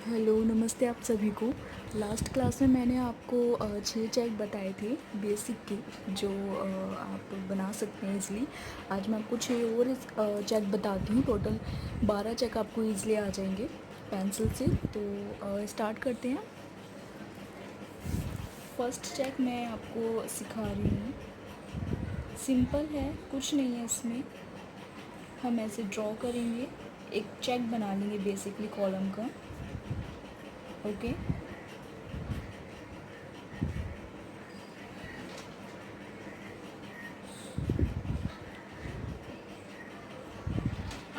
Hello, नमस्ते आप सभी को। लास्ट क्लास में मैंने आपको 6 चेक बताए थे बेसिक के, जो आप बना सकते हैं ईज़िली। आज मैं आपको 6 और चेक बताती हूँ। टोटल 12 चेक आपको ईज़िली आ जाएंगे पेंसिल से। तो स्टार्ट करते हैं। फर्स्ट चेक मैं आपको सिखा रही हूँ। सिंपल है, कुछ नहीं है इसमें। हम ऐसे ड्रॉ करेंगे, एक चेक बना लेंगे बेसिकली कॉलम का। ओके,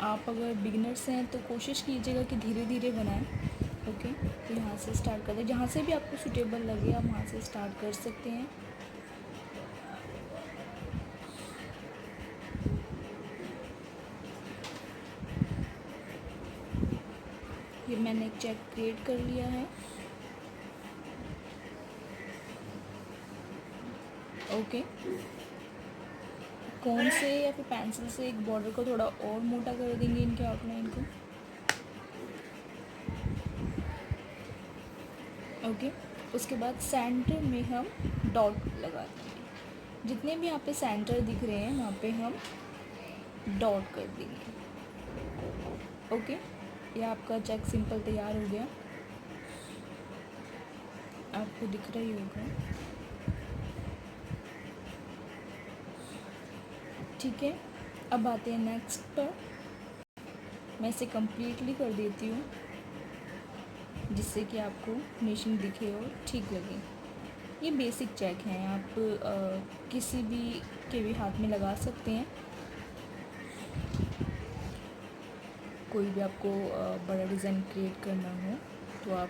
आप अगर बिगिनर्स हैं तो कोशिश कीजिएगा कि धीरे धीरे बनाएं। ओके, तो यहाँ से स्टार्ट करते हैं। जहाँ से भी आपको सूटेबल लगे आप वहाँ से स्टार्ट कर सकते हैं। ये मैंने एक चेक क्रिएट कर लिया है। ओके, कौन से या फिर पेंसिल से एक बॉर्डर को थोड़ा और मोटा कर देंगे इनके आउटलाइन को। ओके, उसके बाद सेंटर में हम डॉट लगा देंगे। जितने भी यहाँ पे सेंटर दिख रहे हैं वहाँ पे हम डॉट कर देंगे। ओके, ये आपका चेक सिंपल तैयार हो गया, आपको दिख रहा ही होगा। ठीक है, अब आते हैं नेक्स्ट पर। मैं इसे कम्प्लीटली कर देती हूँ जिससे कि आपको फिनिशिंग दिखे और ठीक लगे। ये बेसिक चेक हैं, आप किसी भी के भी हाथ में लगा सकते हैं। कोई भी आपको बड़ा डिज़ाइन क्रिएट करना हो तो आप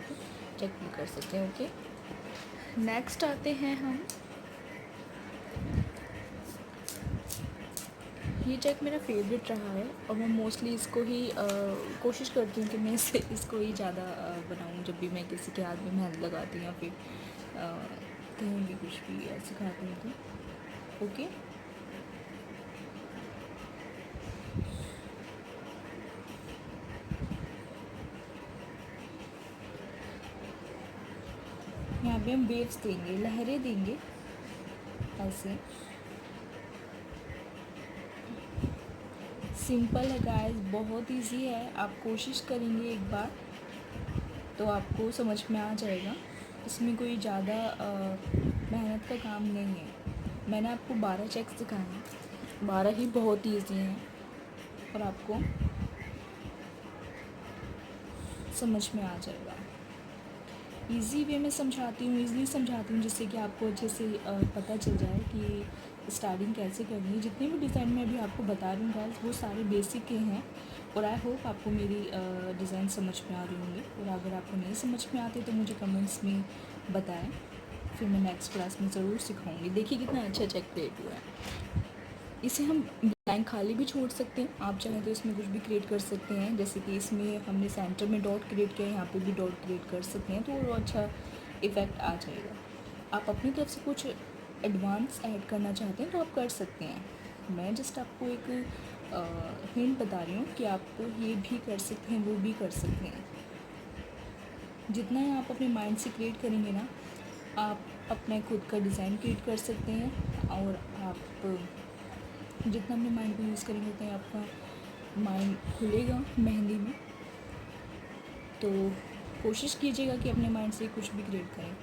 चेक भी कर सकते हैं। ओके, नेक्स्ट आते हैं हम। ये चेक मेरा फेवरेट रहा है और मैं मोस्टली इसको ही कोशिश करती हूँ कि मैं इसको ही ज़्यादा बनाऊँ जब भी मैं किसी के हाथ में मेहंदी लगाती हूँ या फिर कहीं भी कुछ भी सिखाती हूँ तो। ओके, यहाँ पे हम वेव्स देंगे, लहरें देंगे ऐसे। सिंपल है गाइस, बहुत इजी है। आप कोशिश करेंगे एक बार तो आपको समझ में आ जाएगा। इसमें कोई ज़्यादा मेहनत का काम नहीं है। मैंने आपको 12 चेक्स दिखाए हैं, 12 ही बहुत ईजी हैं और आपको समझ में आ जाएगा। इजी वे में समझाती हूँ, ईज़िली समझाती हूँ जिससे कि आपको अच्छे से पता चल जाए कि स्टार्टिंग कैसे करनी है। जितने भी डिज़ाइन मैं अभी आपको बता रही हूँ गाइस वो सारे बेसिक के हैं और आई होप आपको मेरी डिज़ाइन समझ में आ रही होंगी। और अगर आपको नहीं समझ में आते तो मुझे कमेंट्स में बताएं, फिर मैं नेक्स्ट क्लास में ज़रूर सिखाऊंगी। देखिए कितना अच्छा चेक क्रिएट हुआ है। इसे हम ब्लैंक खाली भी छोड़ सकते हैं, आप चाहें तो इसमें कुछ भी क्रिएट कर सकते हैं। जैसे कि इसमें हमने सेंटर में डॉट क्रिएट किया है, यहाँ पे भी डॉट क्रिएट कर सकते हैं तो और अच्छा इफ़ेक्ट आ जाएगा। आप अपनी तरफ से कुछ एडवांस ऐड करना चाहते हैं तो आप कर सकते हैं। मैं जस्ट आपको एक हिंट बता रही हूँ कि आप ये भी कर सकते हैं, वो भी कर सकते हैं। जितना आप अपने माइंड से क्रिएट करेंगे ना, आप अपने खुद का डिज़ाइन क्रिएट कर सकते हैं। और आप जितना अपने माइंड को यूज़ करेंगे उतना आपका माइंड खुलेगा मेहंदी में। तो कोशिश कीजिएगा कि अपने माइंड से कुछ भी क्रिएट करें।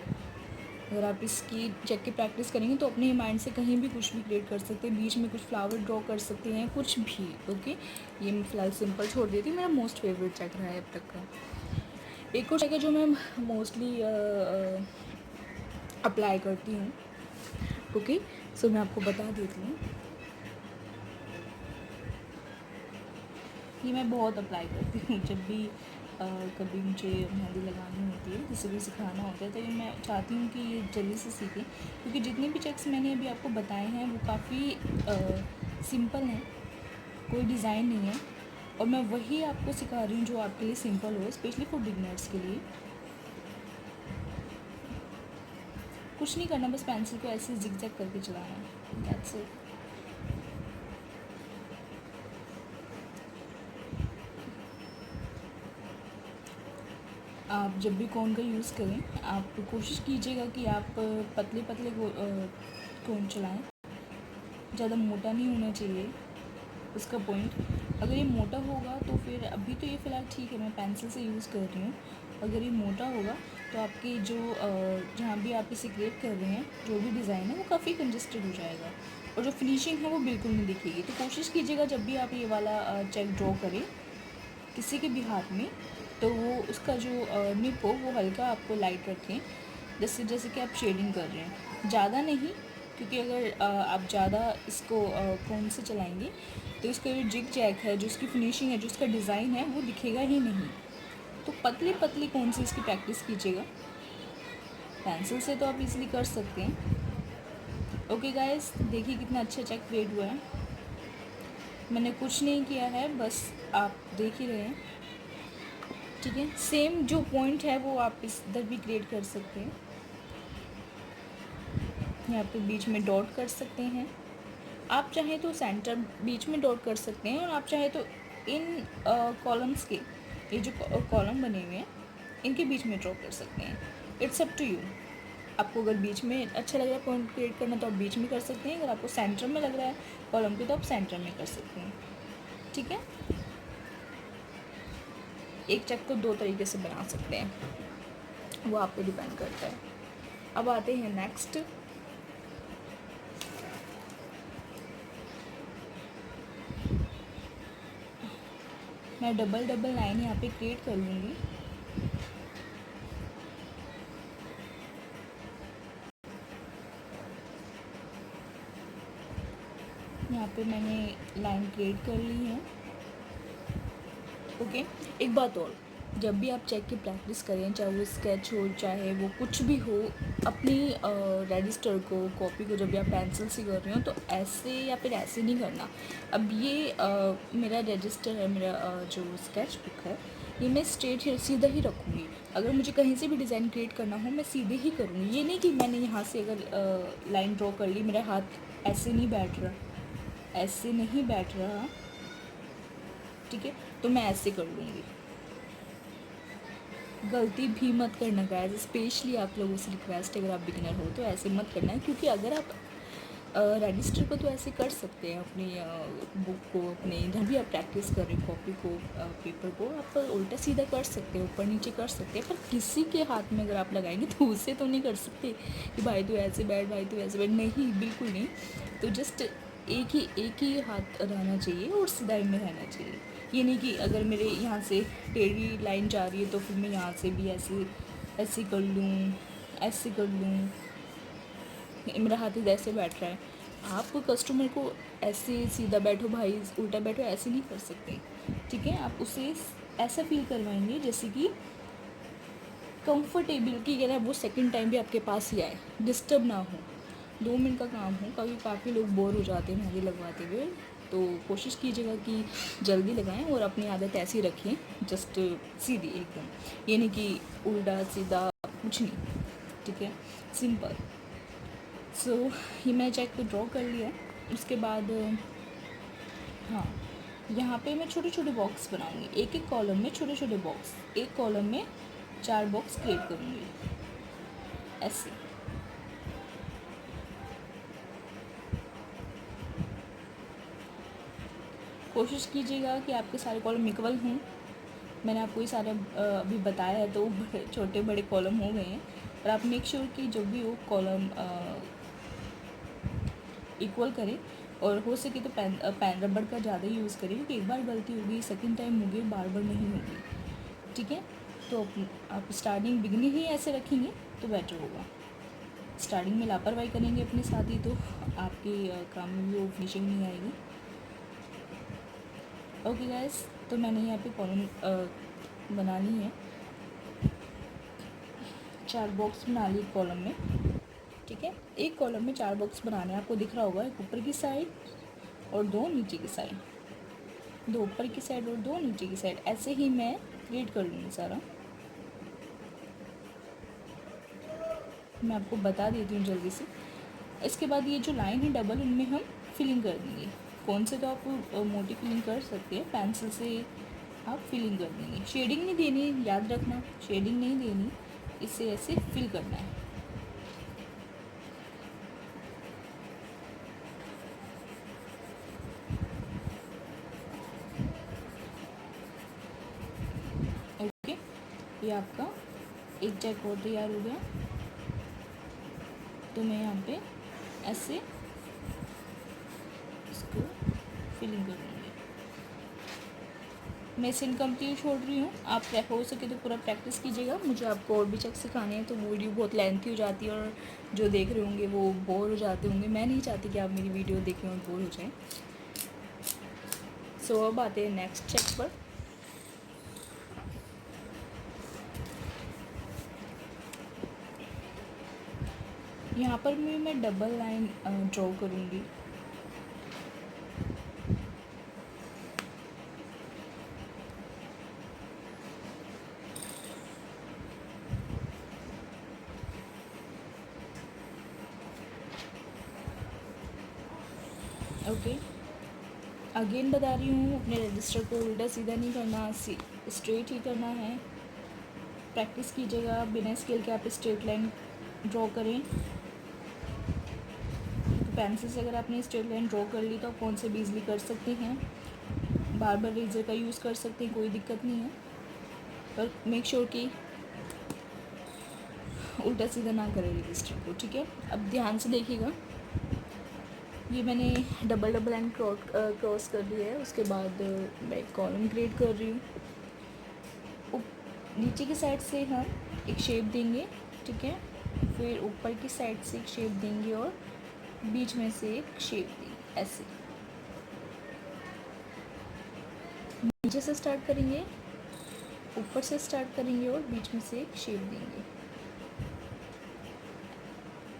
अगर आप इसकी चेक की प्रैक्टिस करेंगे तो अपने माइंड से कहीं भी कुछ भी क्रिएट कर सकते हैं। बीच में कुछ फ्लावर ड्रॉ कर सकते हैं, कुछ भी। ओके, ये मैं फ़िलहाल सिंपल छोड़ देती हूँ। मेरा मोस्ट फेवरेट चेक रहा है अब तक का। एक और चेक है जो मैं मोस्टली अप्लाई करती हूँ। ओके, सो मैं आपको बता देती हूँ। ये मैं बहुत अप्लाई करती हूँ जब भी कभी मुझे मेहंदी लगानी होती है, किसी को सिखाना होता है तो ये मैं चाहती हूँ कि ये जल्दी से सीखें। क्योंकि जितने भी चेक्स मैंने अभी आपको बताए हैं वो काफ़ी सिंपल हैं, कोई डिज़ाइन नहीं है। और मैं वही आपको सिखा रही हूँ जो आपके लिए सिंपल हो, स्पेशली फॉर बिगनर्स के लिए। कुछ नहीं करना, बस पेंसिल को ऐसे जिग-जैग करके चलाना है, दैट्स इट। आप जब भी कोन का यूज़ करें, आप कोशिश कीजिएगा कि आप पतले पतले कोन चलाएं। ज़्यादा मोटा नहीं होना चाहिए उसका पॉइंट। अगर ये मोटा होगा तो फिर अभी तो ये फ़िलहाल ठीक है, मैं पेंसिल से यूज़ कर रही हूँ। अगर ये मोटा होगा तो आपकी जो जहाँ भी आप इसे क्रिएट कर रहे हैं, जो भी डिज़ाइन है वो काफ़ी कंजस्टेड हो जाएगा और जो फिनिशिंग है वो बिल्कुल नहीं दिखेगी। तो कोशिश कीजिएगा जब भी आप ये वाला चेक ड्रॉ करें किसी के भी हाथ में, तो वो उसका जो निप हो वो हल्का आपको लाइट रखें, जैसे कि आप शेडिंग कर रहे हैं, ज़्यादा नहीं। क्योंकि अगर आप ज़्यादा इसको कौन से चलाएंगे तो इसका जो जिग जैक है, जो इसकी फिनिशिंग है, जो इसका डिज़ाइन है वो दिखेगा ही नहीं। तो पतले पतले कौन से इसकी प्रैक्टिस कीजिएगा। पेंसिल से तो आप इजीली कर सकते हैं। ओके गाइस, देखिए कितना अच्छा चेक क्रिएट हुआ है। मैंने कुछ नहीं किया है, बस आप देख ही रहे हैं। ठीक है, सेम जो पॉइंट है वो आप इस इधर भी क्रिएट कर सकते हैं। यहाँ पे बीच में डॉट कर सकते हैं। आप चाहें तो सेंटर बीच में डॉट कर सकते हैं, और आप चाहें तो इन कॉलम्स के, ये जो कॉलम बने हुए हैं इनके बीच में ड्रॉ कर सकते हैं। It's up to you. आपको अगर बीच में अच्छा लग रहा है पॉइंट क्रिएट करना तो आप बीच में कर सकते हैं। अगर आपको सेंटर में लग रहा है कॉलम के तो आप सेंटर में कर सकते हैं। ठीक है, एक चेक को दो तरीके से बना सकते हैं, वो आप पे डिपेंड करता है। अब आते हैं नेक्स्ट। मैं डबल डबल लाइन यहाँ पे क्रिएट कर लूँगी। यहाँ पे मैंने लाइन क्रिएट कर ली है। ओके, एक बात और, जब भी आप चेक की प्रैक्टिस करें, चाहे वो स्केच हो चाहे वो कुछ भी हो, अपनी रजिस्टर को, कॉपी को जब भी आप पेंसिल से कर रहे हो तो ऐसे या फिर ऐसे नहीं करना। अब ये मेरा रजिस्टर है, मेरा जो स्केच बुक है, ये मैं स्ट्रेट सीधा ही रखूँगी। अगर मुझे कहीं से भी डिज़ाइन क्रिएट करना हो मैं सीधे ही करूँगी। ये नहीं कि मैंने यहाँ से अगर लाइन ड्रॉ कर ली, मेरा हाथ ऐसे नहीं बैठ रहा, ऐसे नहीं बैठ रहा, ठीक है, तो मैं ऐसे कर लूँगी। गलती भी मत करना गाइस, स्पेशली आप लोगों से रिक्वेस्ट है, अगर आप बिगिनर हो तो ऐसे मत करना है। क्योंकि अगर आप रजिस्टर को तो ऐसे कर सकते हैं, अपनी बुक को, अपने जहाँ भी आप प्रैक्टिस कर रहे हो, कॉपी को, पेपर को आप उल्टा सीधा कर सकते हो, ऊपर नीचे कर सकते हैं। पर किसी के हाथ में अगर आप लगाएंगे तो उसे तो नहीं कर सकते कि भाई तू ऐसे बैठ, भाई तू ऐसे बैठ, नहीं, बिल्कुल नहीं। तो जस्ट एक ही हाथ रहना चाहिए और सिधाई में रहना चाहिए। ये नहीं कि अगर मेरे यहाँ से टेढ़ी लाइन जा रही है तो फिर मैं यहाँ से भी ऐसे ऐसे कर लूँ, ऐसे कर लूँ, मेरा हाथ इधर ऐसे बैठ रहा है। आप कस्टमर को ऐसे सीधा बैठो भाई, उल्टा बैठो, ऐसे नहीं कर सकते। ठीक है, आप उसे ऐसा फील करवाएंगे जैसे कि कंफर्टेबल, कि अगर वो सेकंड टाइम भी आपके पास ही आए, डिस्टर्ब ना हो, 2 मिनट का काम हो। कभी काफ़ी लोग बोर हो जाते हैं मेहंदी लगवाते हुए, तो कोशिश कीजिएगा कि जल्दी लगाएं और अपनी आदत ऐसी रखें, जस्ट सीधी एकदम, ये नहीं कि उल्टा सीधा, कुछ नहीं। ठीक है, सिंपल। सो ये मैं चेक को ड्रॉ कर लिया। उसके बाद हाँ, यहाँ पे मैं छोटे छोटे बॉक्स बनाऊँगी, एक एक कॉलम में छोटे छोटे बॉक्स, एक कॉलम में 4 बॉक्स क्रिएट करूँगी ऐसे। कोशिश कीजिएगा कि आपके सारे कॉलम इक्वल हों। मैंने आपको ये सारे अभी बताया है तो छोटे बड़े कॉलम हो गए हैं, और आप मेक श्योर कि जो भी हो कॉलम इक्वल करें, और हो सके तो पेन रबड़ का ज़्यादा यूज़ करें, क्योंकि एक बार गलती होगी, सेकंड टाइम होगी, बार बार नहीं होगी। ठीक है, तो आप स्टार्टिंग बिगनिंग ही ऐसे रखेंगे तो बेटर होगा। स्टार्टिंग में लापरवाही करेंगे अपने साथ ही तो आपके काम में भी वो फिनिशिंग नहीं आएगी। ओके गाइस, तो मैंने यहाँ पे कॉलम बना ली है, 4 बॉक्स बना ली कॉलम में। ठीक है, एक कॉलम में 4 बॉक्स बनाने आपको दिख रहा होगा, एक ऊपर की साइड और 2 नीचे की साइड, 2 ऊपर की साइड और 2 नीचे की साइड, ऐसे ही मैं क्रिएट कर लूँगी सारा। मैं आपको बता देती हूँ जल्दी से। इसके बाद ये जो लाइन है डबल, इनमें हम फिलिंग कर देंगे। कौन से तो आप मोटी फिलिंग कर सकते हैं, पेंसिल से आप फिलिंग कर देंगे। शेडिंग नहीं देनी, याद रखना, शेडिंग नहीं देनी, इसे ऐसे फिल करना है। ओके, ये आपका एक चेक और तैयार हो गया। तो मैं यहाँ पे ऐसे इसको फिलिंग कर लूँगी। मैं इसे इनकम्प्लीट छोड़ रही हूँ, आप हो सके तो पूरा प्रैक्टिस कीजिएगा। मुझे आपको और भी चेक सिखाने हैं, तो वो वीडियो बहुत लेंथी हो जाती है और जो देख रहे होंगे वो बोर हो जाते होंगे। मैं नहीं चाहती कि आप मेरी वीडियो देखें और बोर हो जाएं। सो अब आते हैं नेक्स्ट चेक पर। यहाँ पर मैं डबल लाइन ड्रॉ करूँगी। ओके, अगेन बता रही हूँ, अपने रजिस्टर को उल्टा सीधा नहीं करना, स्ट्रेट ही करना है। प्रैक्टिस कीजिएगा, बिना स्केल के आप स्ट्रेट लाइन ड्रॉ करें। तो पेंसिल से अगर आपने स्ट्रेट लाइन ड्रॉ कर ली तो आप फ़ोन से भी ईज़िली कर सकते हैं। बार बार रेजर का यूज़ कर सकते हैं, कोई दिक्कत नहीं है, पर मेक श्योर कि उल्टा सीधा ना करें रजिस्टर को, ठीक है। अब ध्यान से देखिएगा, ये मैंने डबल लाइन क्रॉस कर लिया है। उसके बाद मैं एक कॉलम क्रिएट कर रही हूँ। नीचे की साइड से हम एक शेप देंगे, ठीक है, फिर ऊपर की साइड से एक शेप देंगे और बीच में से एक शेप देंगे। ऐसे नीचे से स्टार्ट करेंगे, ऊपर से स्टार्ट करेंगे और बीच में से एक शेप देंगे।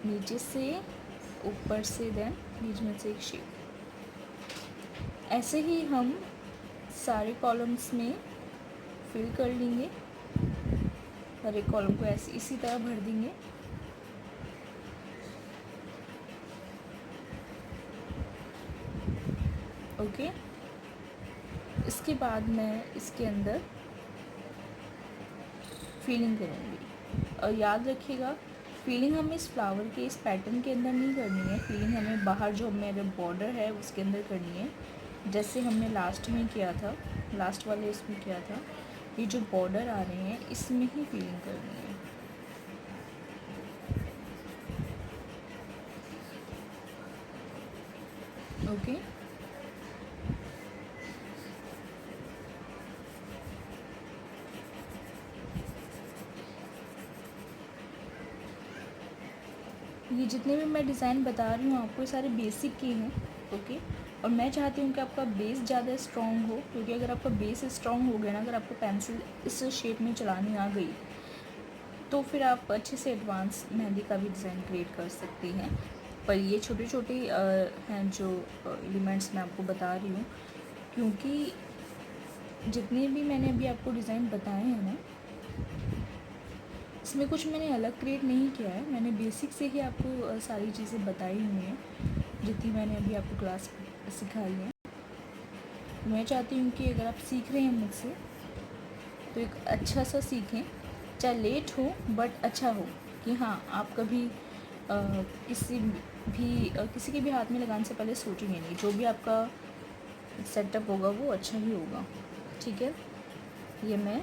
नीचे से, ऊपर से, देन बीच में से एक शेप। ऐसे ही हम सारे कॉलम्स में फिल कर लेंगे। हर एक कॉलम को ऐसे इसी तरह भर देंगे। ओके, इसके बाद मैं इसके अंदर फिलिंग करूँगी। और याद रखिएगा, फिलिंग हमें इस फ्लावर के इस पैटर्न के अंदर नहीं करनी है, फिलिंग हमें बाहर जो मेरा बॉर्डर है उसके अंदर करनी है, जैसे हमने लास्ट में किया था, लास्ट वाले इसमें किया था। ये जो बॉर्डर आ रहे हैं इसमें ही फिलिंग करनी है। ओके, ये जितने भी मैं डिज़ाइन बता रही हूँ आपको, ये सारे बेसिक के हैं। ओके, और मैं चाहती हूँ कि आपका बेस ज़्यादा स्ट्रॉन्ग हो, क्योंकि अगर आपका बेस स्ट्रॉन्ग हो गया ना, अगर आपको पेंसिल इस शेप में चलानी आ गई तो फिर आप अच्छे से एडवांस मेहंदी का भी डिज़ाइन क्रिएट कर सकती हैं। पर ये छोटे छोटे हैं जो एलिमेंट्स मैं आपको बता रही हूँ, क्योंकि जितने भी मैंने अभी आपको डिज़ाइन बताए हैं ना, इसमें कुछ मैंने अलग क्रिएट नहीं किया है। मैंने बेसिक से ही आपको सारी चीज़ें बताई हुई हैं, जितनी मैंने अभी आपको क्लास सिखाई है। मैं चाहती हूँ कि अगर आप सीख रहे हैं मुझसे तो एक अच्छा सा सीखें, चाहे लेट हो बट अच्छा हो, कि हाँ आप कभी किसी के भी हाथ में लगाने से पहले सोचेंगे नहीं, जो भी आपका सेटअप होगा वो अच्छा ही होगा, ठीक है। ये मैं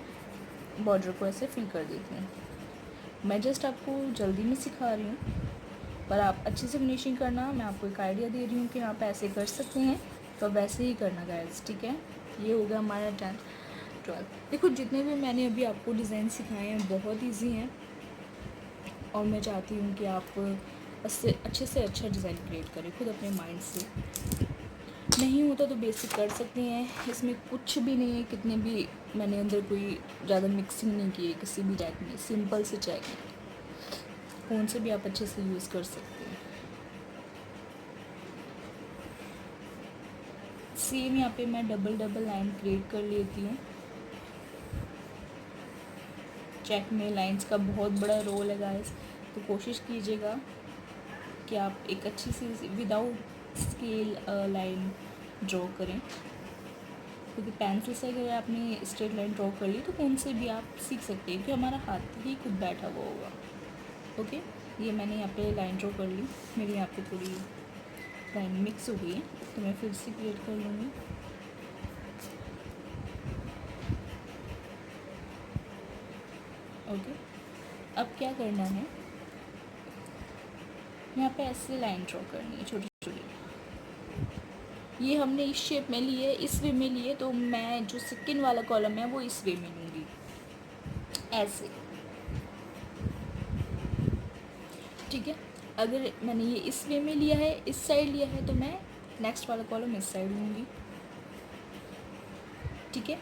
बॉर्डर को ऐसे फिल कर देती हूँ। मैं जस्ट आपको जल्दी में सिखा रही हूँ, पर आप अच्छे से फिनिशिंग करना। मैं आपको एक आइडिया दे रही हूँ कि आप ऐसे कर सकते हैं, तो वैसे ही करना गाइस, ठीक है। ये हो गया हमारा 10-12। देखो, जितने भी मैंने अभी आपको डिज़ाइन सिखाए हैं बहुत ईजी हैं, और मैं चाहती हूँ कि आप अच्छे से अच्छा डिज़ाइन क्रिएट करें खुद अपने माइंड से। नहीं होता तो बेसिक कर सकते हैं, इसमें कुछ भी नहीं है। कितने भी मैंने अंदर कोई ज़्यादा मिक्सिंग नहीं की है किसी भी चेक में, सिंपल से चेक है, फ़ोन से भी आप अच्छे से यूज़ कर सकते हैं। सेम यहाँ पे मैं डबल लाइन क्रिएट कर लेती हूँ। चेक में लाइंस का बहुत बड़ा रोल है गाइस, तो कोशिश कीजिएगा कि आप एक अच्छी सी विदाउट स्केल लाइन ड्रॉ करें। क्योंकि पेंसिल से अगर आपने स्ट्रेट लाइन ड्रॉ कर ली तो कौन से भी आप सीख सकते हैं, क्योंकि हमारा हाथ ही खुद बैठा हुआ होगा। ओके, ये मैंने यहाँ पे लाइन ड्रॉ कर ली, मेरी यहाँ पे थोड़ी लाइन मिक्स हो गई है, तो मैं फिर से क्रिएट कर लूँगी। ओके, अब क्या करना है, यहाँ पे ऐसे लाइन ड्रॉ करनी है छोटी छोटी। ये हमने इस शेप में लिए, इस वे में लिए, तो मैं जो सेकंड वाला कॉलम है वो इस वे में लूँगी, ऐसे। ठीक है, अगर मैंने ये इस वे में लिया है, इस साइड लिया है, तो मैं नेक्स्ट वाला कॉलम इस साइड लूँगी। ठीक है,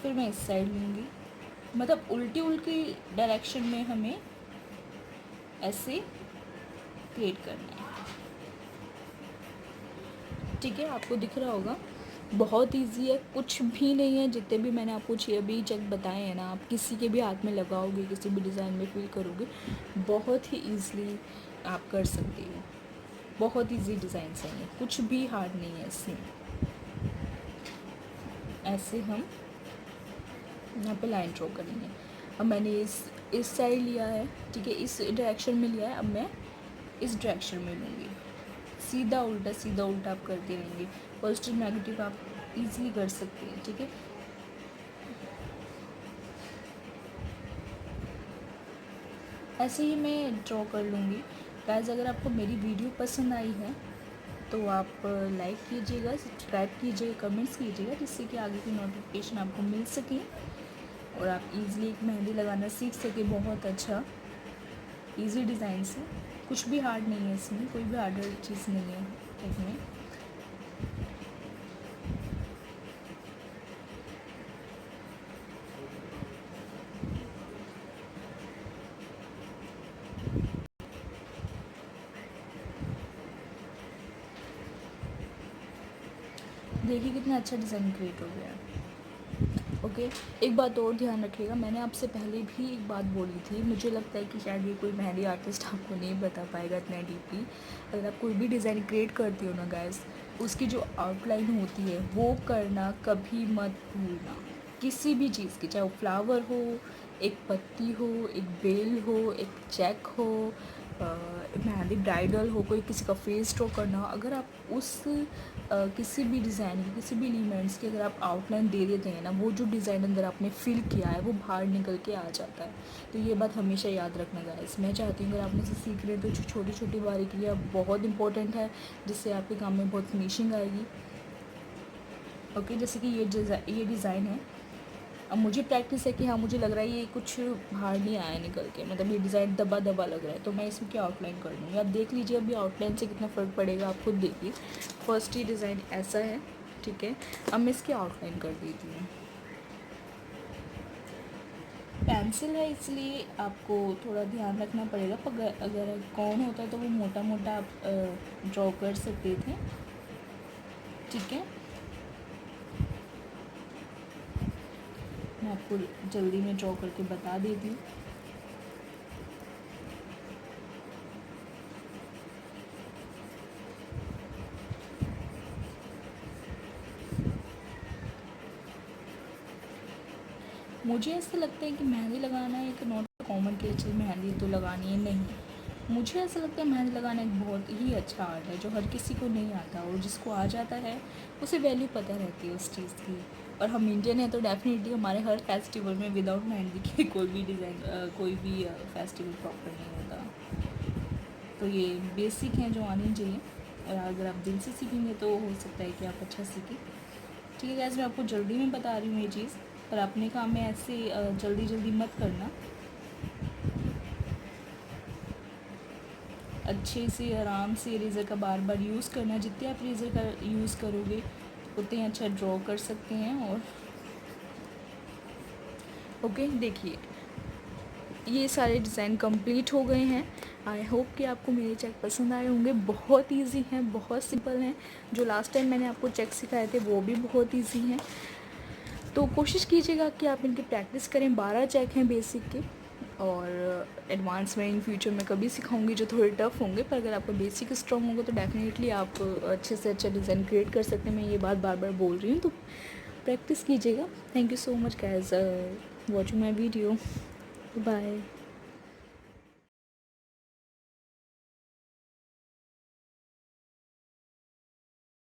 फिर मैं इस साइड लूँगी, मतलब उल्टी उल्टी डायरेक्शन में हमें ऐसे क्रिएट करना है। ठीक है, आपको दिख रहा होगा, बहुत इजी है, कुछ भी नहीं है। जितने भी मैंने आपको अभी चेक बताए हैं ना, आप किसी के भी हाथ में लगाओगे, किसी भी डिज़ाइन में फिल करोगे, बहुत ही ईज़िली आप कर सकते हो। बहुत इजी डिज़ाइन है ये, कुछ भी हार्ड नहीं है इसमें। ऐसे हम यहाँ पे लाइन ड्रॉ करेंगे। अब मैंने इस साइड लिया है, ठीक है, इस डायरेक्शन में लिया है, अब मैं इस डायरेक्शन में लूँगी। सीधा उल्टा आप करते रहेंगे। पॉजिटिव नेगेटिव आप इजीली कर सकते हैं। ठीक है, ऐसे ही मैं ड्रॉ कर लूँगी। गाइस, अगर आपको मेरी वीडियो पसंद आई है तो आप लाइक कीजिएगा, सब्सक्राइब कीजिएगा, कमेंट्स कीजिएगा, जिससे कि आगे की नोटिफिकेशन आपको मिल सके और आप इजीली एक मेहंदी लगाना सीख सके। बहुत अच्छा इजी डिज़ाइन से, कुछ भी हार्ड नहीं है इसमें, कोई भी हार्ड चीज़ नहीं है इसमें। देखिए कितना अच्छा डिज़ाइन क्रिएट हो गया है। ओके, एक बात और ध्यान रखिएगा, मैंने आपसे पहले भी एक बात बोली थी, मुझे लगता है कि शायद ये कोई मेहंदी आर्टिस्ट आपको नहीं बता पाएगा इतना डीपली। अगर आप कोई भी डिज़ाइन क्रिएट करती हो ना गाइस, उसकी जो आउटलाइन होती है वो करना कभी मत भूलना, किसी भी चीज़ की, चाहे वो फ्लावर हो, एक पत्ती हो, एक बेल हो, एक चेक हो, मेहंदी ब्राइडल हो, कोई किसी का फेस ड्रॉ करना, अगर आप उस किसी भी डिज़ाइन की, किसी भी एलिमेंट्स की अगर आप आउटलाइन दे देते हैं ना, वो जो डिज़ाइन अंदर आपने फिल किया है वो बाहर निकल के आ जाता है। तो ये बात हमेशा याद रखना गाइस। मैं चाहती हूँ अगर आप मुझसे सीख रहे हैं तो छोटी छोटी बारीकियाँ बहुत इंपॉर्टेंट है, जिससे आपके काम में बहुत फिनिशिंग आएगी। ओके, जैसे कि ये डिज़ाइन है, अब मुझे प्रैक्टिस है कि हाँ, मुझे लग रहा है ये कुछ बाहर नहीं आया निकल के, मतलब ये डिज़ाइन दबा दबा लग रहा है, तो मैं इसमें क्या आउटलाइन कर लूँगी। आप देख लीजिए अभी आउटलाइन से कितना फ़र्क पड़ेगा, आप खुद देखिए। फर्स्ट ये डिज़ाइन ऐसा है, ठीक है, अब मैं इसकी आउटलाइन कर देती हूँ। पेंसिल है इसलिए आपको थोड़ा ध्यान रखना पड़ेगा, पर अगर कौन होता तो वो मोटा मोटा आप ड्रॉ कर सकते थे। ठीक है, मैं आपको जल्दी में ड्रॉ करके बता देती हूँ। मुझे ऐसा लगता है कि मेहंदी लगाना एक नॉट कॉमन के चीज़, मेहंदी तो लगानी है, नहीं, मुझे ऐसा लगता है मेहंदी लगाना एक बहुत ही अच्छा आर्ट है जो हर किसी को नहीं आता, और जिसको आ जाता है उसे वैल्यू पता रहती है उस चीज़ की। और हम इंडियन हैं तो डेफिनेटली हमारे हर फेस्टिवल में विदाउट मेहंदी के कोई भी डिज़ाइन, कोई भी फेस्टिवल प्रॉपर नहीं होता। तो ये बेसिक हैं जो आनी चाहिए, और अगर आप दिल से सीखेंगे तो हो सकता है कि आप अच्छा सीखें। ठीक है गैस, मैं आपको जल्दी में बता रही हूँ ये चीज़, पर अपने काम में ऐसे जल्दी जल्दी मत करना, अच्छे से आराम से इरेज़र का बार बार यूज़ करना। जितने आप इरेज़र का यूज़ करोगे उतने अच्छा ड्रॉ कर सकते हैं। और ओके, देखिए ये सारे डिज़ाइन कंप्लीट हो गए हैं। आई होप कि आपको मेरे चेक पसंद आए होंगे। बहुत इजी हैं, बहुत सिंपल हैं। जो लास्ट टाइम मैंने आपको चेक सिखाए थे वो भी बहुत इजी हैं, तो कोशिश कीजिएगा कि आप इनकी प्रैक्टिस करें। 12 चेक हैं बेसिक के, और एडवांस में इन फ्यूचर में कभी सिखाऊंगी जो थोड़े टफ होंगे, पर अगर आपका बेसिक स्ट्रॉन्ग होगा तो डेफिनेटली आप अच्छे से अच्छा डिज़ाइन क्रिएट कर सकते हैं। मैं ये बात बार बार बोल रही हूँ, तो प्रैक्टिस कीजिएगा। Thank you so much guys watching my video. Bye.